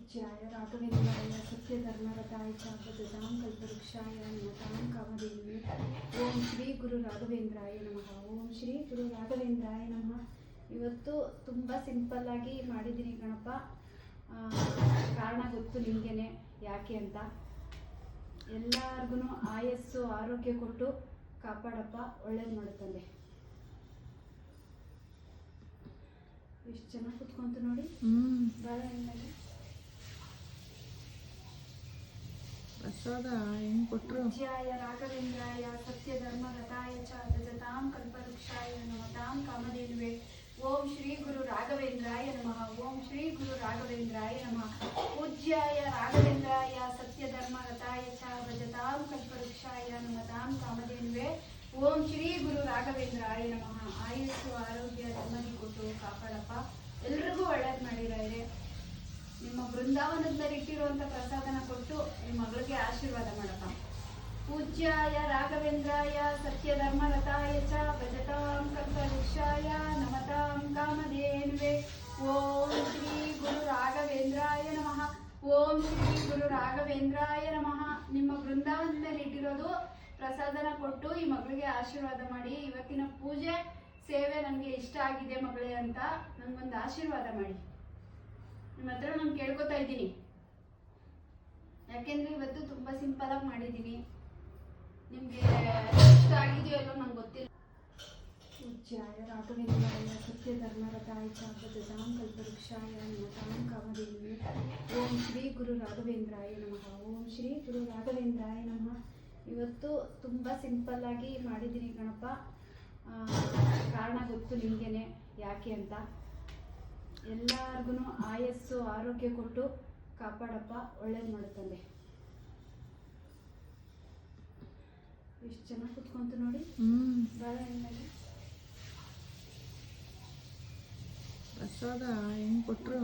पूज्याय राघवेन्द्राय सत्यधर्मरताय च भजतां कल्पवृक्षाय नमतां कामधेनुवे ಓಂ ಶ್ರೀ ಗುರು ರಾಘವೇಂದ್ರಾಯ ನಮಃ. ಓಂ ಶ್ರೀ ಗುರು ರಾಘವೇಂದ್ರಾಯ ನಮಃ. ಇವತ್ತು ತುಂಬ ಸಿಂಪಲ್ಲಾಗಿ ಮಾಡಿದ್ದೀನಿ ಗಣಪ. ಕಾರಣ ಗೊತ್ತು ನಿಮಗೇನೆ ಯಾಕೆ ಅಂತ. ಎಲ್ಲರಿಗೂ ಆಯಸ್ಸು ಆರೋಗ್ಯ ಕೊಟ್ಟು ಕಾಪಾಡಪ್ಪ, ಒಳ್ಳೇದು ಮಾಡುತ್ತಂದೆ. ಎಷ್ಟು ಚೆನ್ನಾಗಿ ಕುತ್ಕೊಂತು ನೋಡಿ. ಬಾಳೆಹಣ್ಣಲ್ಲಿ ಪ್ರಸಾದ ಹೆಂಗ್ ಕೊಟ್ರು. पूज्याय राघवेन्द्राय सत्यधर्मरताय च भजतां कल्पवृक्षाय नमतां कामधेनुवे ओम श्री गुरु राघवेन्द्राय नमः. ओम श्री गुरु राघवेन्द्राय नमः. पूज्याय राघवेन्द्राय सत्यधर्मरताय च भजतां कल्पवृक्षाय नमतां कामधेनुवे ओम श्री गुरु राघवेन्द्राय नमः. ಆಯುಸ್ಸು ಆರೋಗ್ಯ ನೆಮ್ಮದಿ ಕೊಟ್ಟು ಕಾಪಾಡಪ್ಪ, ಎಲ್ರಿಗೂ ಒಳ್ಳೇದು ಮಾಡಿದ್ದಾರೆ. ನಿಮ್ಮ ಬೃಂದಾವನದಲ್ಲಿ ಇಟ್ಟಿರುವಂತ ಪ್ರಸಾದನ ಕೊಟ್ಟು ನಿಮ್ಮ ಮಗಳಿಗೆ ಆಶೀರ್ವಾದ ಮಾಡಪ್ಪ. पूज्याय राघवेन्द्राय सत्यधर्मरताय च भजतां कल्पवृक्षाय नमतां कामधेनुवे ओम श्री गुरु राघवेन्द्राय नमः. ओम श्री गुरु राघवेन्द्राय नमः. ನಿಮ್ಮ ಬೃಂದಾವನದಲ್ಲಿ ಇಟ್ಟಿರೋದು ಪ್ರಸಾದನ ಕೊಟ್ಟು ಈ ಮಗಳಿಗೆ ಆಶೀರ್ವಾದ ಮಾಡಿ. ಇವತ್ತಿನ ಪೂಜೆ ಸೇವೆ ನನಗೆ ಇಷ್ಟ ಆಗಿದೆ ಮಗಳೇ ಅಂತ ನನಗೊಂದು ಆಶೀರ್ವಾದ ಮಾಡಿ. ನಿಮ್ಮ ಹತ್ರ ನಾನು ಕೇಳ್ಕೊತಾ ಇದ್ದೀನಿ, ಯಾಕೆಂದ್ರೆ ಇವತ್ತು ತುಂಬಾ ಸಿಂಪಲ್ ಆಗಿ ಮಾಡಿದ್ದೀನಿ. ನಿಮ್ಗೆ ಇಷ್ಟ ಆಗಿದೆಯೋ ಅಲ್ಲೋ ನಂಗೆ ಗೊತ್ತಿಲ್ಲ. पूज्याय राघवेन्द्राय सत्यधर्मरताय च भजतां कल्पवृक्षाय नमतां कामधेनुवे ओम श्री गुरु राघवेन्द्राय नमः. ओम श्री गुरु राघवेन्द्राय नमः. ಇವತ್ತು ತುಂಬ ಸಿಂಪಲ್ಲಾಗಿ ಮಾಡಿದ್ದೀನಿ ಗಣಪ. ಕಾರಣ ಗೊತ್ತು ನಿಮಗೇನೆ ಯಾಕೆ ಅಂತ. ಎಲ್ಲರಿಗೂ ಆಯಸ್ಸು ಆರೋಗ್ಯ ಕೊಟ್ಟು ಕಾಪಾಡಪ್ಪ, ಒಳ್ಳೇದು ಮಾಡುತ್ತಂದೆ. ಎಷ್ಟು ಚೆನ್ನಾಗಿ ಕುತ್ಕೊಂತು ನೋಡಿ. ಬಾಳೆಹಣ್ಣಲ್ಲಿ ಪ್ರಸಾದ ಹೆಂಗ್ ಕೊಟ್ರು.